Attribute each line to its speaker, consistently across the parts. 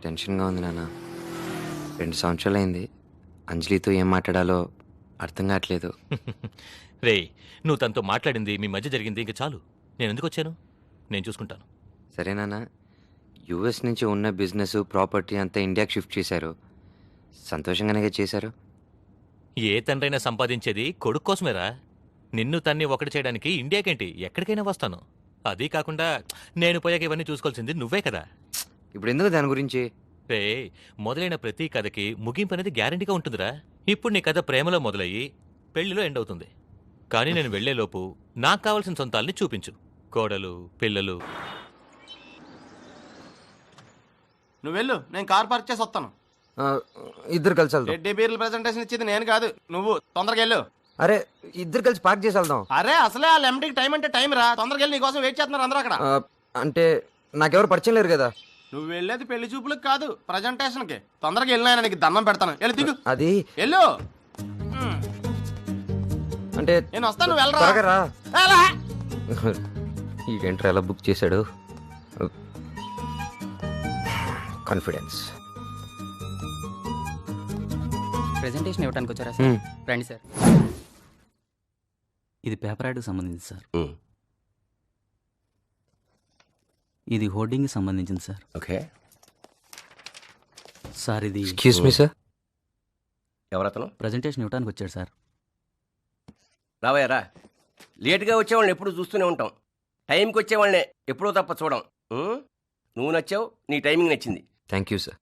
Speaker 1: టెన్షన్గా ఉంది నాన్న. 2 సంవత్సరాలైంది. అంజలితో ఏం మాట్లాడాలో అర్థం కావట్లేదు.
Speaker 2: రేయ్, నువ్వు తనతో మాట్లాడింది మీ మధ్య జరిగింది ఇంక చాలు. నేను ఎందుకు వచ్చాను? నేను చూసుకుంటాను.
Speaker 1: సరే నాన్న, యూఎస్ నుంచి ఉన్న బిజినెస్ ప్రాపర్టీ అంతా ఇండియాకి షిఫ్ట్ చేశారు. సంతోషంగానే చేశారు.
Speaker 2: ఏ తండ్రైనా సంపాదించేది కొడుకు కోసమేరా. నిన్ను తన్ని ఒకటి చేయడానికి ఇండియాకేంటి ఎక్కడికైనా వస్తాను. అదీ కాకుండా నేను పోయాక ఇవన్నీ చూసుకోవాల్సింది నువ్వే కదా.
Speaker 1: ఇప్పుడు ఎందుకు దాని గురించి?
Speaker 2: రే, మొదలైన ప్రతి కథకి ముగింపు అనేది గ్యారంటీగా ఉంటుందిరా. ఇప్పుడు నీ కథ ప్రేమలో మొదలయ్యి పెళ్లిలో ఎండ్ అవుతుంది. కానీ నేను వెళ్లేలోపు నాకు కావాల్సిన సొంతాల్ని చూపించు. కోడలు, పిల్లలు.
Speaker 3: నువ్వు వెళ్ళు, నేను కార్ పార్క్ చేసి వస్తాను.
Speaker 1: ఇద్దరు కలిసి వెళ్దాం.
Speaker 3: రెడ్డి బీర్ల ప్రెజెంటేషన్ ఇచ్చేది నేను కాదు, నువ్వు. తొందరగా వెళ్ళు.
Speaker 1: అరే, ఇద్దరు కలిసి పార్క్ చేసి వెళ్దాం.
Speaker 3: అరే అసలే వాళ్ళ ఎండికి టైం అంటే టైం రా. తొందరగా వెళ్ళి నీకోసం వెయిట్ చేస్తున్నారు అందరూ అక్కడ.
Speaker 1: అంటే నాకెవరు పరిచయం లేరు కదా.
Speaker 3: నువ్వు వెళ్ళేది పెళ్లి చూపులకు కాదు, ప్రజెంటేషన్ కి. తొందరగా వెళ్ళినా నీకు దండం పెడతాను. వెళ్ళి దిగు.
Speaker 1: అది
Speaker 3: వెళ్ళు.
Speaker 1: అంటే
Speaker 3: నేను వస్తాను, నువ్వు వెళ్ళరా.
Speaker 1: త్వరగా రా.
Speaker 3: ఎలా?
Speaker 1: ఈ ఎంట్రీ ఎలా బుక్ చేశాడు? కాన్ఫిడెన్స్.
Speaker 4: ప్రెజెంటేషన్ ఇవ్వడానికి వచ్చారా సార్? రండి సార్. ఇది పేపర్ యాడ్కి సంబంధించి సార్. ఇది హోర్డింగ్కి సంబంధించింది సార్.
Speaker 5: ఓకే
Speaker 4: సార్ ఇది
Speaker 1: ఎక్స్క్యూజ్ మీ సార్.
Speaker 5: ఎవరతను?
Speaker 4: ప్రెజెంటేషన్ ఇవ్వడానికి వచ్చాడు సార్.
Speaker 5: రావయ్యారా. లేట్గా వచ్చేవాళ్ళని ఎప్పుడు చూస్తూనే ఉంటాం. టైంకి వచ్చేవాళ్ళనే ఎప్పుడో తప్ప చూడం. నువ్వు నచ్చావు, నీ టైమింగ్ నచ్చింది.
Speaker 1: Thank you sir.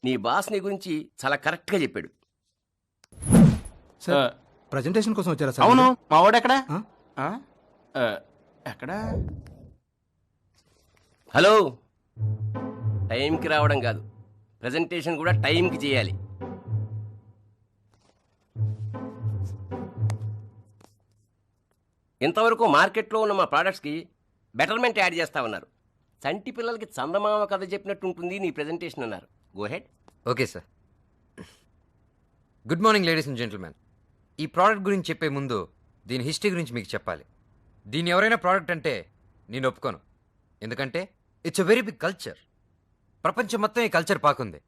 Speaker 5: నీ బాస్ నీ గురించి చాలా కరెక్ట్గా చెప్పాడు.
Speaker 6: సార్, ప్రెజెంటేషన్ కోసం వచ్చారా సార్?
Speaker 3: అవును, మా వాడు ఎక్కడ? ఎక్కడ?
Speaker 5: హలో, టైంకి రావడం కాదు, ప్రెజెంటేషన్ కూడా టైంకి చేయాలి. ఇంతవరకు మార్కెట్లో ఉన్న మా ప్రోడక్ట్స్కి బెటర్మెంట్ యాడ్ చేస్తా ఉన్నారు. చంటి పిల్లలకి చందమామ కథ చెప్పినట్టు ఉంటుంది నీ ప్రెజెంటేషన్ అన్నారు. Go ahead.
Speaker 1: Okay sir. Good morning ladies and gentlemen. ఈ ప్రోడక్ట్ గురించి చెప్పే ముందు దీని హిస్టరీ గురించి మీకు చెప్పాలి. దీన్ని ఎవరైనా ప్రోడక్ట్ అంటే నేను ఒప్పుకోను. ఎందుకంటే it's a very big culture. ప్రపంచం మొత్తం ఈ కల్చర్ పాకుంది.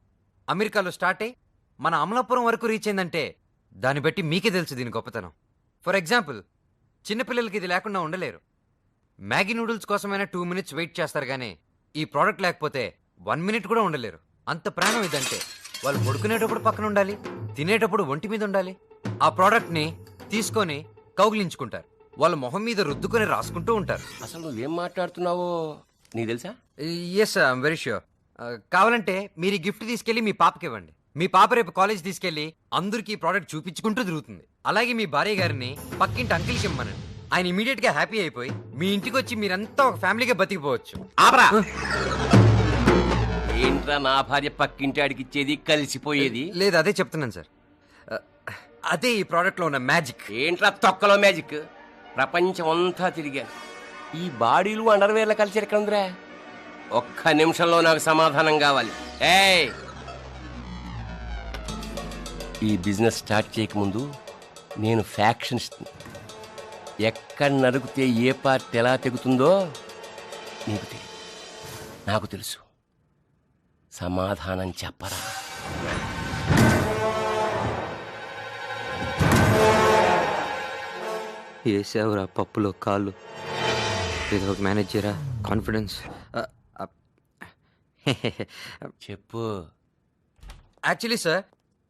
Speaker 1: అమెరికాలో స్టార్ట్ అయ్యి మన అమలాపురం వరకు రీచ్ అయిందంటే దాన్ని బట్టి మీకే తెలుసు దీని గొప్పతనం. ఫర్ ఎగ్జాంపుల్, చిన్నపిల్లలకి ఇది లేకుండా ఉండలేరు. మ్యాగీ నూడిల్స్ కోసమైనా 2 minutes వెయిట్ చేస్తారు, కానీ ఈ ప్రోడక్ట్ లేకపోతే 1 minute కూడా ఉండలేరు. అంత ప్రాణం ఇదంటే. వాళ్ళు పడుకునేటప్పుడు పక్కన ఉండాలి, తినేటప్పుడు ఒంటి మీద ఉండాలి. ఆ ప్రోడక్ట్ని తీసుకొని కౌగిలించుకుంటారు. వాళ్ళ మొహం మీద రుద్దుకొని రాసుకుంటూ ఉంటారు.
Speaker 5: అసలు నువ్వేం మాట్లాడుతున్నావో నీకు తెలుసా?
Speaker 1: Yes sir, I'm very sure. కావాలంటే మీరు ఈ గిఫ్ట్ తీసుకెళ్లి మీ పాపకి ఇవ్వండి. మీ పాప రేపు కాలేజ్ తీసుకెళ్లి అందరికీ ఈ ప్రోడక్ట్ చూపించుకుంటూ తిరుగుతుంది. అలాగే మీ భార్య గారిని పక్కింటి అంకిల్కి ఇమ్మనండి. ఆయన ఇమీడియట్ గా హ్యాపీ అయిపోయి మీ ఇంటికి వచ్చి మీరంతా ఒక ఫ్యామిలీగా బతికిపోవచ్చు.
Speaker 5: ఆపరా. ఏంట్రా నా భార్య పక్కింటి ఆడికి ఇచ్చేది, కలిసిపోయేది?
Speaker 1: లేదు, అదే చెప్తున్నాను సార్. అదే ఈ ప్రోడక్ట్ లో ఉన్న మ్యాజిక్.
Speaker 5: ఏంట్రా తొక్కలో మ్యాజిక్? ప్రపంచం అంతా తిరిగాను, ఈ బాడీలు అండర్వేర్ల కల్చర్ ఎక్కడ ఉందిరా? ఒక్క నిమిషంలో నాకు సమాధానం కావాలి. ఏయ్, ఈ బిజినెస్ స్టార్ట్ చేయకముందు నేను ఫ్యాక్షన్ ఇస్తుంది. ఎక్కడ నరికితే ఏ పార్ట్ ఎలా తెగుతుందో నీకు తెలియదు, నాకు తెలుసు. సమాధానం చెప్పరా.
Speaker 1: వేసావురా పప్పులో కాళ్ళు. ఏదో ఒక మేనేజ్ చేయరా. కాన్ఫిడెన్స్.
Speaker 5: చెప్పు.
Speaker 1: Actually sir,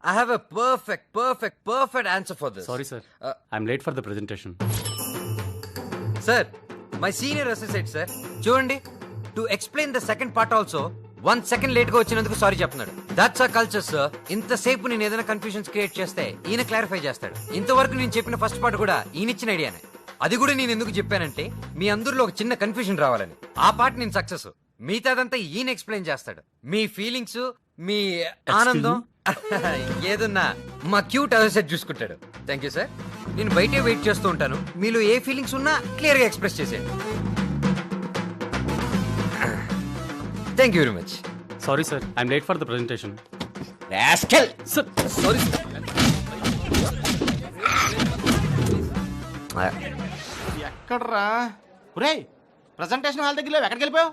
Speaker 1: I have a perfect answer for this.
Speaker 6: Sorry, sir. I'm late for the presentation.
Speaker 1: Sir, my senior associate, sir. చూడండి, to explain the second part also, 1 second late గా వచ్చినందుకు sorry చెప్తున్నాడు. That's our culture, sir. ఇంతసేపు నేను ఏదైనా confusions create చేస్తే ఈయన clarify చేస్తాడు. ఇంతవరకు నేను చెప్పిన ఫస్ట్ పార్ట్ కూడా ఈయన ఇచ్చిన ఐడియానే. అది కూడా నేను ఎందుకు చెప్పానంటే మీ అందరిలో ఒక చిన్న కన్ఫ్యూజన్ రావాలని. ఆ పార్ట్ నేను సక్సెస్, మిగతాదంతా ఈయన ఎక్స్ప్లెయిన్ చేస్తాడు. మీ ఫీలింగ్స్, మీ ఆనందం ఏదన్నా మా క్యూట్ అసెట్ చూసుకుంటాడు. Thank you sir. నేను బయటే వెయిట్ చేస్తూ ఉంటాను. మీలో ఏ ఫీలింగ్స్ ఉన్నా క్లియర్ గా ఎక్స్ప్రెస్ చేసేయండి. Thank you very much.
Speaker 6: Sorry, sir. I'm late for the presentation.
Speaker 5: Rascal.
Speaker 6: Sir, sorry, sir.
Speaker 3: ఎక్కడ్రా? ఒరేయ్, ప్రెజెంటేషన్ హాల్ దగ్గర ఎక్కడికి వెళ్ళిపోయావు?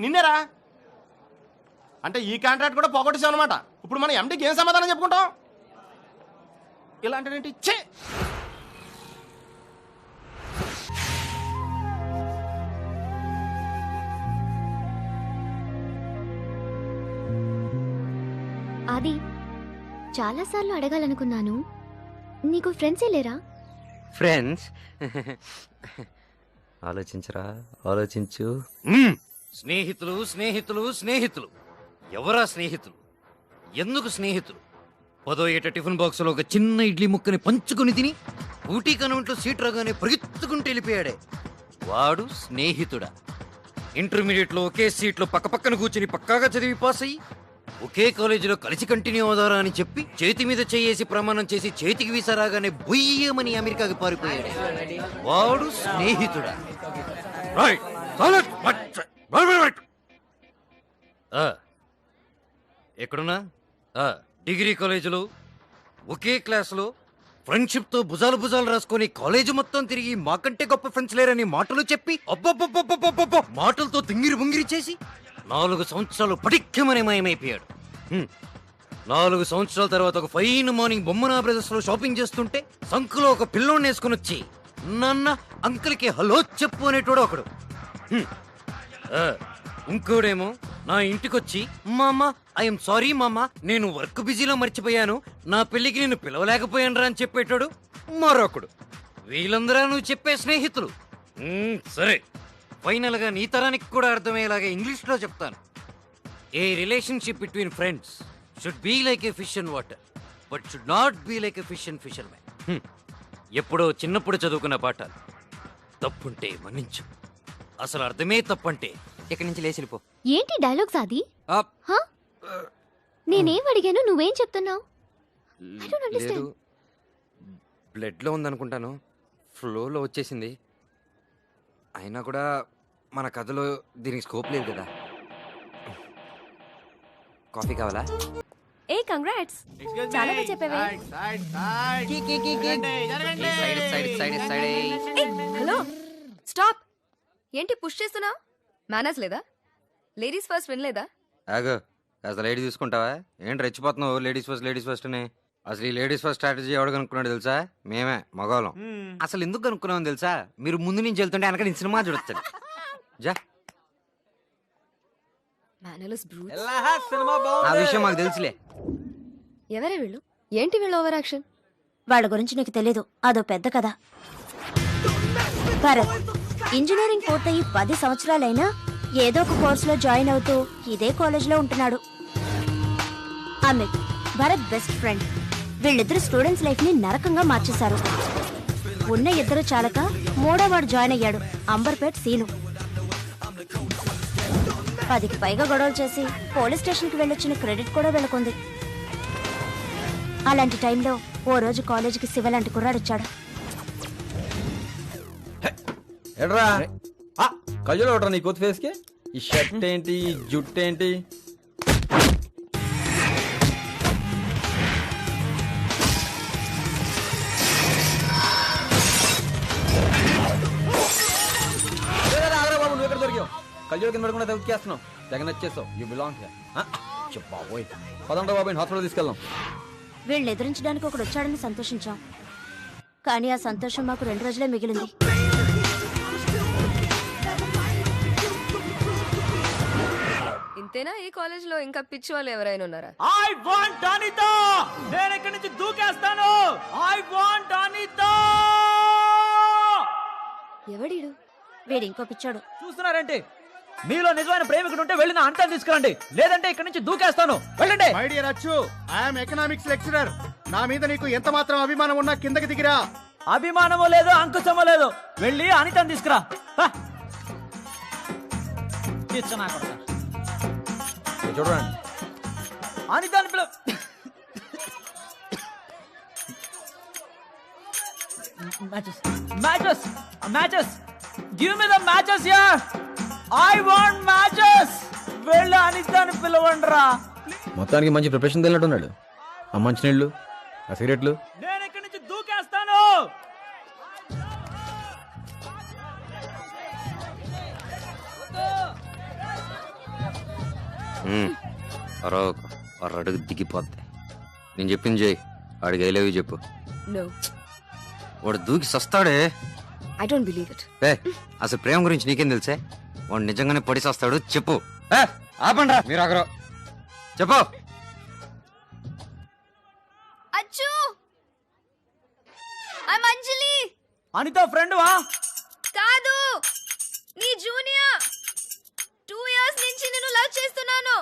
Speaker 3: నిన్నేరా అంటే ఈ కాంట్రాక్ట్ కూడా పోగొట్టేసాం అనమాట. ఇప్పుడు మనం ఎండికి ఏం సమాధానం చెప్పుకుంటాం? ఇలాంటి ఛే!
Speaker 7: అది చాలాసార్లు అడగాలనుకున్నాను, నీకు ఫ్రెండ్సే లేరా?
Speaker 1: ఫ్రెండ్స్ ఆలోచించరా, ఆలోచించు. స్నేహితులు స్నేహితులు స్నేహితులు. ఎవరా స్నేహితులు? ఎందుకు స్నేహితులు? 10వ ఏట టిఫిన్ బాక్స్లో ఒక చిన్న ఇడ్లీ ముక్కని పంచుకొని తిని ఊటీ కన్వెంట్లో సీట్ రాగానే పరిగెత్తుకుంటూ వెళ్ళిపోయాడే వాడు స్నేహితుడా? ఇంటర్మీడియట్లో ఒకే సీట్లో పక్కపక్కన కూర్చుని పక్కాగా చదివి పాస్ అయ్యి ఒకే కాలేజీలో కలిసి కంటిన్యూ అవుదారా అని చెప్పి చేతి మీద చేసి ప్రమాణం చేసి చేతికి వీసా రాగానే బొయ్యమని అమెరికాకి పారిపోయాడు వాడు స్నేహితుడా? ఎక్కడున్నా డిగ్రీ కాలేజీలో ఒకే క్లాసులో ఫ్రెండ్షిప్తో భుజాలు భుజాలు రాసుకొని కాలేజీ మొత్తం తిరిగి మాకంటే గొప్ప ఫ్రెండ్స్ లేరని మాటలు చెప్పి అబ్బబ్బబ్బబ్బబ్బబ్బ మాటలతో తింగిరి బుంగిరి చేసి 4 సంవత్సరాలు పటిక్కమని మాయమైపోయాడు. 4 సంవత్సరాల తర్వాత ఒక ఫైన్ మార్నింగ్ బొమ్మనా బ్రదర్స్ లో షాపింగ్ చేస్తుంటే సంకులో ఒక పిల్లోని వేసుకుని వచ్చి నాన్న అంకుల్కి హలో చెప్పు అనేటోడు ఒకడు. ఇంకోడేమో నా ఇంటికొచ్చి మామ ఐఎమ్ సారీ మామ నేను వర్క్ బిజీలో మర్చిపోయాను, నా పెళ్లికి నేను పిలవలేకపోయాను రా అని చెప్పేటోడు మరొకడు. వీళ్ళందరూ నువ్వు చెప్పే స్నేహితులు. సరే, ఫైనల్ గా నీ తరానికి కూడా అర్థమయ్యేలాగా ఇంగ్లీష్ లో చెప్తాను. A relationship between friends should be like a fish and water but should not be like a fish and fisherman. ఎప్పుడో చిన్నప్పుడు చదువుకున్న పాఠాలు. తప్పుంటే మన్నించు, అసలు అర్థమే తప్పంటే ఇక్కడి నుంచి లేచి వెళ్ళిపో.
Speaker 7: ఏంటి డైలాగ్స్ అది? నేనేం అడిగాను, నువ్వేం చెప్తున్నావు?
Speaker 1: లేదు, బ్లడ్ లో ఉందనుకుంటాను, ఫ్లోలో వచ్చేసింది. అయినా కూడా మన కథలో దీనికి స్కోప్ లేదు కదా. కాఫీ కావాలా?
Speaker 7: ఏ కంగ్రాట్స్, చాలా బాగా చెప్పావే.
Speaker 8: Hello, stop. ఏంటి పుష్ చేస్తున్నావు? మేనర్స్ లేదా? లేడీస్ ఫస్ట్ వినలేదా?
Speaker 1: ఆగో, అసలు లేడీ చూసుకుంటావా ఏంటి రెచ్చిపోతున్నావు? లేడీస్ ఫస్ట్ అని. అసలు ఈ లేడీస్ ఫస్ట్ స్ట్రాటజీ ఎవడు కనుక్కున్నాడు తెలుసా? మేమే మగవాళ్ళం. అసలు ఎందుకు కనుక్కున్నాం తెలుసా? మీరు ముందు నుంచి వెళ్తుంటే వెనక నేను సినిమా చూడొచ్చు. జా,
Speaker 8: మేనర్స్ బ్రూట్.
Speaker 1: ఆ విషయం మాకు తెలుసులే.
Speaker 8: ఎవరే వీళ్ళు? ఏంటి వీళ్ళు ఓవర్ యాక్షన్?
Speaker 7: వాళ్ళ గురించి నీకు తెలీదు, అదో పెద్ద కథ. భరత్ ఇంజనీరింగ్ పూర్తయి 10 సంవత్సరాలైనా ఏదో ఒక కోర్సులో జాయిన్ అవుతూ ఇదే కాలేజ్లో ఉంటున్నాడు. Amit Bharat best friend. వీళ్ళిద్దరు స్టూడెంట్స్ లైఫ్ ని నరకంగా మార్చేశారు. ఉన్న ఇద్దరు చాలక మూడోవాడు జాయిన్ అయ్యాడు, అంబర్పేట్ సీను. 10కి పైగా గొడవలు చేసి పోలీస్ స్టేషన్కి వెళ్ళొచ్చిన క్రెడిట్ కూడా వీళ్ళకుంది. అలాంటి టైంలో ఓ రోజు కాలేజీకి శివ లాంటి కుర్రాడొచ్చాడు.
Speaker 9: ఎడ్రా కళ్ళలో ఒకట్రా నీ కొత్త ఫేస్కి. ఈ షర్ట్ ఏంటి, ఈ జుట్టు ఏంటి? బాబు నువ్వు ఎక్కడ దొరికావు? కళ్ళజోడు కింద పడకుండా దొరికేస్తున్నావు. జగన్ వచ్చేసావు. You belong here. బాబోయ్, పదండ్రా బాబు, హాస్పిటల్ తీసుకెళ్దాం.
Speaker 7: వీళ్ళని ఎదిరించడానికి ఒకడు వచ్చాడని సంతోషించాం, కానీ ఆ సంతోషం మాకు 2 రోజులే మిగిలింది.
Speaker 8: ఇంతేనా? ఈ కాలేజ్ లో ఇంకా పిచ్చి వాళ్ళు ఎవరైనా ఉన్నారా?
Speaker 10: I want Anitha. నేను ఇక్కడి నుంచి దూకేస్తాను. I want Anitha.
Speaker 8: ఎవడీడు?
Speaker 7: వీడు ఇంకో పిచ్చాడు.
Speaker 10: చూస్తున్నారంటే మీలో నిజమైన ప్రేమికుడు ఉంటే వెళ్ళిన అంతం తీసుకురండి, లేదంటే ఇక్కడి నుంచి దూకేస్తాను. వెళ్ళండి.
Speaker 3: మై డియర్ అచ్చు, ఐఎమ్ ఎకనామిక్స్ లెక్చరర్. నా మీద నీకు ఎంత మాత్రం అభిమానం ఉన్నా కిందకి దిగిరా.
Speaker 10: అభిమానమో లేదు, అంకుశమో లేదు. వెళ్ళి అనితను తీసుకురా.
Speaker 9: చూడండి,
Speaker 10: అనితని పిలు. Matches give me the matches here. I want matches. వెళ్ళి అనితని పిలవండిరా.
Speaker 9: మొత్తానికి మంచి ప్రిపరేషన్ తెలినట్టున్నాడు. ఆ మంచినీళ్ళు, ఆ సిగరెట్లు.
Speaker 10: నేను ఇక్కడి నుంచి దూకేస్తాను.
Speaker 1: అడుగు దిగిపోద్ది. నేను చెప్పింది చేయి. వాడికి ఐలేవి చెప్పు.
Speaker 8: నో,
Speaker 1: వాడు దూకి సస్తాడే.
Speaker 8: I don't believe it.
Speaker 1: అసలు ప్రేమ గురించి నీకేం తెలుసే? వాడు నిజంగానే పడి సస్తాడు. చెప్పు. ఆపండి రా మీరు ఆగరు. చెప్పు.
Speaker 8: అచ్చు, ఐ అంజలి.
Speaker 10: అనిత ఫ్రెండ్ వా?
Speaker 8: కాదు, నీ జూనియర్. 2 years నుంచి నేను లవ్ చేస్తున్నాను.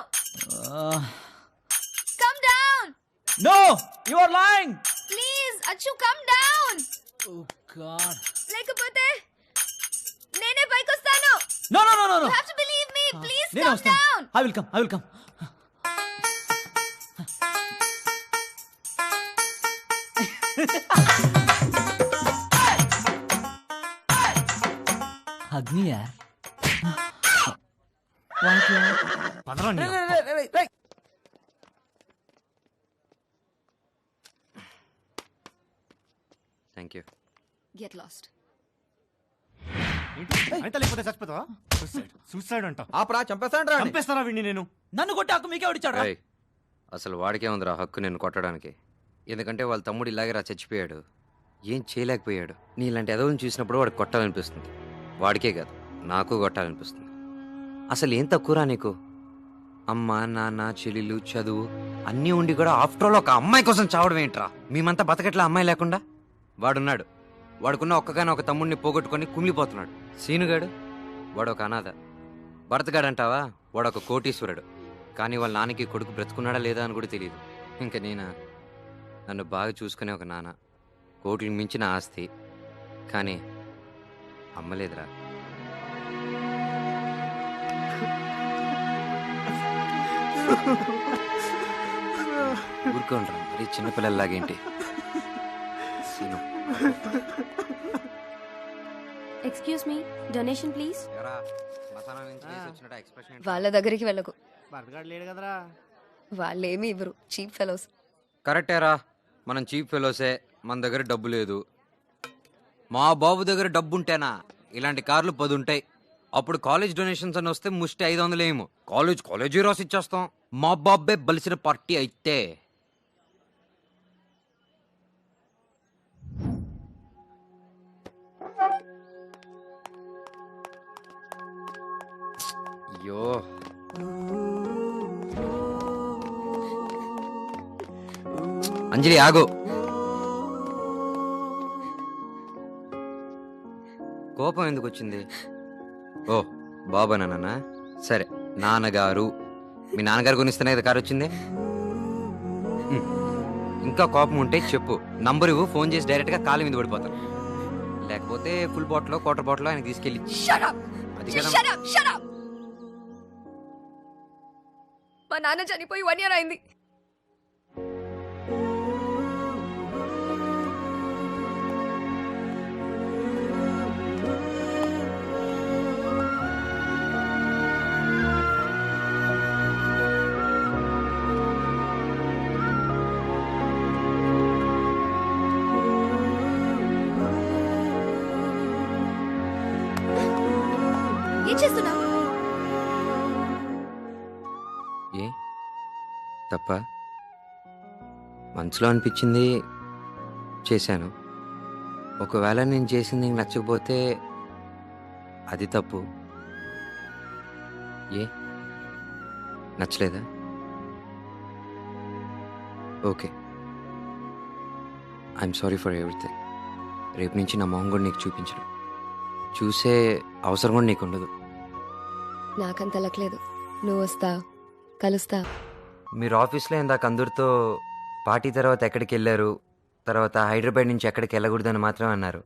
Speaker 8: Come down.
Speaker 10: No, you are lying.
Speaker 8: Please Achu, come down.
Speaker 10: Oh god.
Speaker 8: లేకపోతే నేనే పైకి వస్తాను.
Speaker 10: No no no no.
Speaker 8: You have to believe me. Please
Speaker 10: నేను
Speaker 8: కమ్
Speaker 10: వస్తాను.
Speaker 8: డౌన్.
Speaker 10: I will come. అగ్నియా?
Speaker 1: Thank you.
Speaker 8: Get lost.
Speaker 3: లేకపోతే చచ్చిపోతావా? సూసైడ్ అంట.
Speaker 9: ఆపరా, చంపేస్తాను.
Speaker 3: చంపేస్తారా వీడిని నేను?
Speaker 10: నన్ను కొట్టి హక్కు మీకే ఇచ్చాడు.
Speaker 1: అసలు వాడికే ఉందిరా హక్కు నేను కొట్టడానికి. ఎందుకంటే వాళ్ళ తమ్ముడు ఇలాగే రా చచ్చిపోయాడు. ఏం చేయలేకపోయాడు. నీ ఇలాంటి ఎదవని చూసినప్పుడు వాడికి కొట్టాలనిపిస్తుంది. వాడికే కాదు, నాకు కొట్టాలనిపిస్తుంది. అసలు ఏం తక్కువరా నీకు? అమ్మ, నాన్న, చెల్లెలు, చదువు అన్నీ ఉండి కూడా ఆఫ్టర్ ఆల్ ఒక అమ్మాయి కోసం చావడం ఏంట్రా? మేమంతా బతకట్లా అమ్మాయి లేకుండా? వాడున్నాడు. వాడుకున్న ఒక్కగానే ఒక తమ్ముడిని పోగొట్టుకొని కుమిలిపోతున్నాడు. సీనుగాడు వాడు ఒక అనాథ. భరతగాడంటావా? వాడు ఒక కోటీశ్వరుడు. కానీ వాళ్ళ నాన్నకి కొడుకు బ్రతుకున్నాడా లేదా అని కూడా తెలియదు. ఇంకా నన్ను బాగా చూసుకునే ఒక నాన్న, కోట్లకు మించిన ఆస్తి. కానీ అమ్మలేదురా. ఊరుకోండ్రా, మరి చిన్నపిల్లల్లాగేంటి? Seenu,
Speaker 7: excuse me, donation please.
Speaker 8: వాళ్ళ దగ్గరికి వెళ్ళకు.
Speaker 3: భరతగాడు లేడు కదరా.
Speaker 8: వాళ్ళేమి ఇవ్వరు, చీప్ ఫెలోస్.
Speaker 1: కరెక్టేరా, మనం చీప్ ఫెలోసే. మన దగ్గర డబ్బు లేదు. మా బాబు దగ్గర డబ్బు ఉంటేనా ఇలాంటి కార్లు 10 ఉంటాయి. అప్పుడు కాలేజ్ డొనేషన్స్ అని వస్తే ముష్టి 500 ఏమో. కాలేజీ రాసి ఇచ్చేస్తాం. మా బాబే బలిసిన పార్టీ అయితే. అయ్యో, అంజలి ఆగు. కోపం ఎందుకు వచ్చింది? ఓ బాబానా? సరే, నాన్నగారు. మీ నాన్నగారు కొనిస్తేనే కదా కారు వచ్చింది. ఇంకా కోపం ఉంటే చెప్పు, నంబర్ ఇవ్వు, ఫోన్ చేసి డైరెక్ట్ గా కాలు మీద పడిపోతాను. లేకపోతే ఫుల్ బాటిల్, క్వార్టర్ బాటిల్ ఆయన తీసుకెళ్ళి. అది కదా.
Speaker 8: మా నాన్న చనిపోయి 1 year అయింది. ఏం చేస్తున్నావు?
Speaker 1: ఏ తప్ప మనసులో అనిపించింది చేశాను. ఒకవేళ నేను చేసింది నీకు నచ్చకపోతే అది తప్పు. ఏ నచ్చలేదా? Okay, I'm sorry for everything. రేపు నుంచి నా మొహం కూడా నీకు చూపించను. చూసే అవసరం కూడా నీకు ఉండదు.
Speaker 8: నాకంత లక్లేదు. నువ్వు వస్తా, కలుస్తా.
Speaker 1: మీరు ఆఫీస్లో ఇందాక అందరితో పార్టీ తర్వాత ఎక్కడికి వెళ్ళారు, తర్వాత హైదరాబాద్ నుంచి ఎక్కడికి వెళ్ళకూడదని మాత్రం అన్నారు.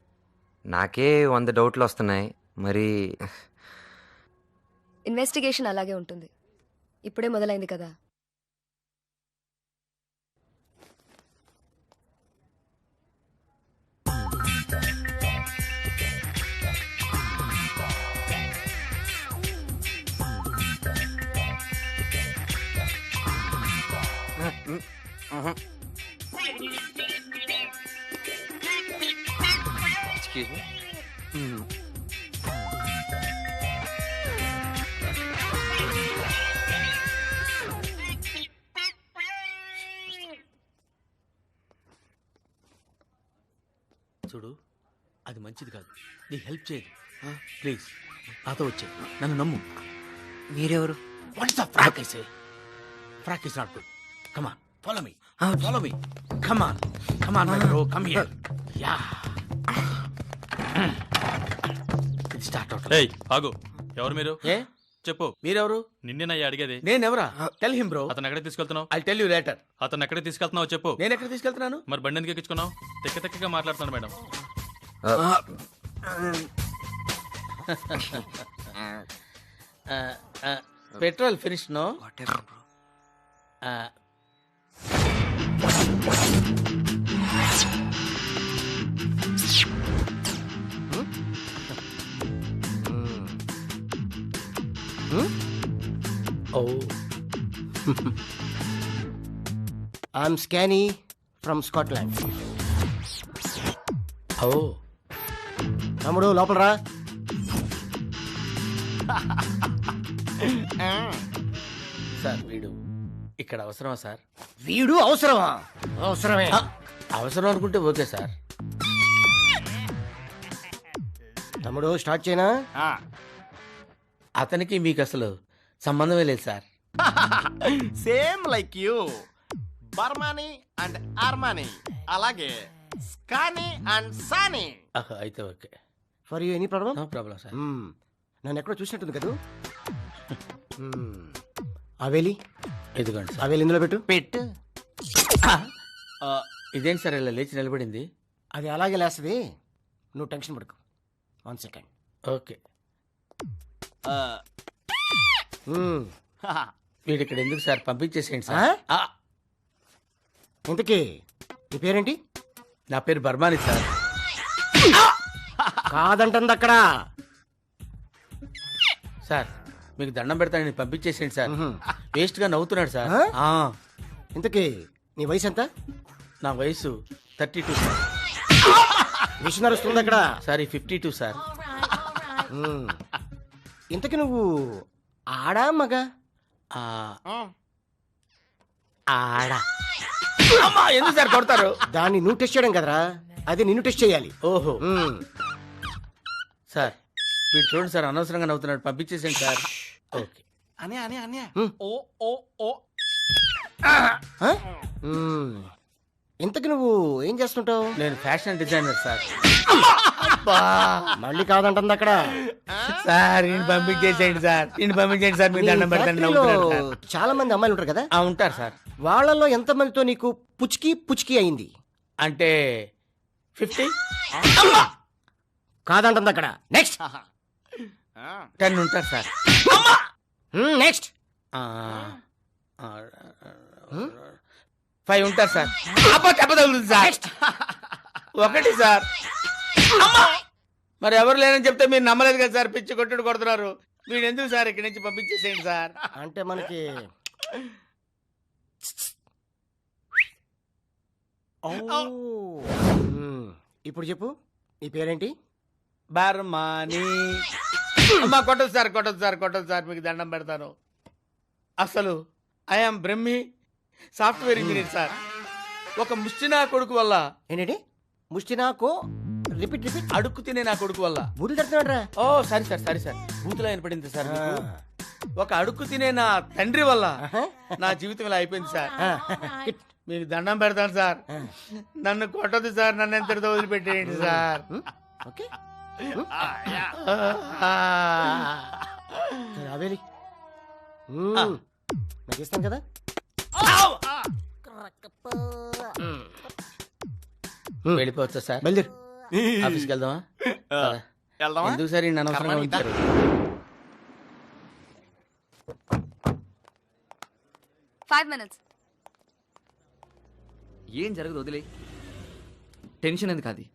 Speaker 1: నాకే 100 డౌట్లు వస్తున్నాయి. మరి
Speaker 8: ఇన్వెస్టిగేషన్ అలాగే ఉంటుంది. ఇప్పుడే మొదలైంది కదా.
Speaker 1: Excuse me.
Speaker 6: మంచిది కాదు, నీకు హెల్ప్ చేయదు. ప్లీజ్ నాతో వచ్చే, నన్ను నమ్ము.
Speaker 1: మీరెవరు?
Speaker 6: What is frock I say? Frock is not good. Come on, follow me, follow me. Come on, come on my bro, come here. Yeah, ఇది స్టార్ట్ అవుతుంది.
Speaker 11: ఏయ్ ఆగు, ఎవరు మీరు?
Speaker 6: ఏ
Speaker 11: చెప్పు.
Speaker 6: మీరెవరు?
Speaker 11: నిన్నేనయ్యా అడిగేది.
Speaker 6: నేనెవరా? Tell him bro.
Speaker 11: అతను ఎక్కడికి తీసుకెళ్తున్నావు?
Speaker 6: I tell you later.
Speaker 11: అతను ఎక్కడికి తీసుకెళ్తున్నావు చెప్పు.
Speaker 6: నేను ఎక్కడ తీసుకెళ్తున్నాను?
Speaker 11: మరి బండి ఎందుకు ఎక్కించుకున్నావు? తెక్కగా మాట్లాడుతున్నాను madam.
Speaker 6: Petrol finish no.
Speaker 3: I'm Skany from Scotland. తమ్ముడు లోపల రా.
Speaker 6: సార్ వీడు ఇక్కడ అవసరమా సార్?
Speaker 3: వీడు అవసరమా? అవసరమే.
Speaker 6: అవసరం అనుకుంటే ఓకే సార్.
Speaker 3: తమ్ముడు స్టార్ట్ చేయనా?
Speaker 6: అతనికి మీకు అసలు సంబంధమే లేదు sir.
Speaker 3: Same like you. Barmani and Armani, అలాగే స్కానీ అండ్ సానీ.
Speaker 6: అయితే okay.
Speaker 3: For you any problem?
Speaker 6: No problem sir.
Speaker 3: నన్ను ఎక్కడో చూసినట్టుంది కదా. అవేలి
Speaker 6: ఇదిగోండి సార్.
Speaker 3: అవేలి ఇందులో పెట్టు. పెట్టు.
Speaker 6: ఇదేంటి సార్ ఇలా లేచి నిలబడింది?
Speaker 3: అది అలాగే లేస్తుంది, నువ్వు టెన్షన్ పడుకో. 1 సెకండ్.
Speaker 6: ఓకే. వీడు ఇక్కడ ఎందుకు సార్? పంపించేసేయండి సార్.
Speaker 3: ఇంతకీ నీ పేరేంటి?
Speaker 6: నా పేరు బర్మాని సార్.
Speaker 3: కాదంటుంది అక్కడ.
Speaker 6: సార్ మీకు దండం పెడతానని పంపించేసేయండి సార్. వేస్ట్ గా నవ్వుతున్నాడు సార్.
Speaker 3: ఇంతకీ నీ వయసు ఎంత?
Speaker 6: నా వయసు 32 సార్.
Speaker 3: మిషనరీ వస్తుంది అక్కడ.
Speaker 6: Sorry 52 sir.
Speaker 3: ఇంతకీ నువ్వు ఆడా మగా?
Speaker 6: ఆడా. ఎందుకు సార్ కొడతారు?
Speaker 3: దాన్ని నువ్వు టెస్ట్ చేయడం కదరా, అది నిన్ను టెస్ట్ చేయాలి.
Speaker 6: ఓహో సార్, వీడు చూడండి సార్, అనవసరంగా నవ్వుతున్నాడు. పంపించేసేయండి సార్. ఓకే.
Speaker 3: ఇంతకి నువ్వు ఏం చేస్తుంటావు?
Speaker 6: నేను ఫ్యాషన్ డిజైనర్ సార్.
Speaker 3: మళ్ళీ కాదంటుంది అక్కడ.
Speaker 6: సార్ ఈయన పంపించేసేయండి సార్. ఈయన పంపించేయండి సార్. మీ దండం పెడతాను.
Speaker 3: చాలా మంది అమ్మాయిలు ఉంటారు కదా.
Speaker 6: ఉంటారు సార్.
Speaker 3: వాళ్ళల్లో ఎంత మందితో నీకు పుచ్చుకి అయింది?
Speaker 6: అంటే 50.
Speaker 3: కాదంటుంది అక్కడ. నెక్స్ట్.
Speaker 6: 10 ఉంటారు సార్.
Speaker 3: నెక్స్ట్.
Speaker 6: 5 ఉంటారు సార్. చెప్పదలుగుతుంది సార్. 1 సార్. మరి ఎవరు లేరని చెప్తే మీరు నమ్మలేదు కదా సార్. పిచ్చి కొట్టుడు కొడుతున్నారు. వీడు ఎందుకు సార్ ఇక్కడి నుంచి పంపించేసేయండి సార్.
Speaker 3: అంటే మనకి ఇప్పుడు చెప్పు, నీ పేరేంటి?
Speaker 6: బర్మాని. అమ్మా కొట్టదు సార్, కొట్టదు సార్, కొట్టదు సార్. మీకు దండం పెడతాను. అసలు I'm Brahmi, software engineer sir. ఒక ముష్టి నా కొడుకు వల్ల.
Speaker 3: ఏంటంటే ముష్టి నాకు? రిపీట్.
Speaker 6: అడుక్కు తినే నా కొడుకు వల్ల.
Speaker 3: బూతులు తడుతున్నాడు రా.
Speaker 6: ఓ సారీ సార్. బూతులో వినపడింది సార్ మీకు. ఒక అడుక్కు తినే నా తండ్రి వల్ల నా జీవితం ఇలా అయిపోయింది సార్. మీకు దండం పెడతాను సార్. నన్ను కొట్టదు సార్. నన్ను ఎంతటితో వదిలిపెట్టేయండి సార్.
Speaker 3: ఓకే. అవేలి నాకు ఇస్తాను కదా.
Speaker 6: వెళ్ళిపోవచ్చా సార్?
Speaker 3: బయలుదేరు.
Speaker 6: ఆఫీస్కి వెళ్దామా? ఎందుకు సార్ ఈ అనవసరంగా ఉంచారు?
Speaker 8: minutes.
Speaker 9: ఏం జరగదు, వదిలే. టెన్షన్ ఎందుకు? అది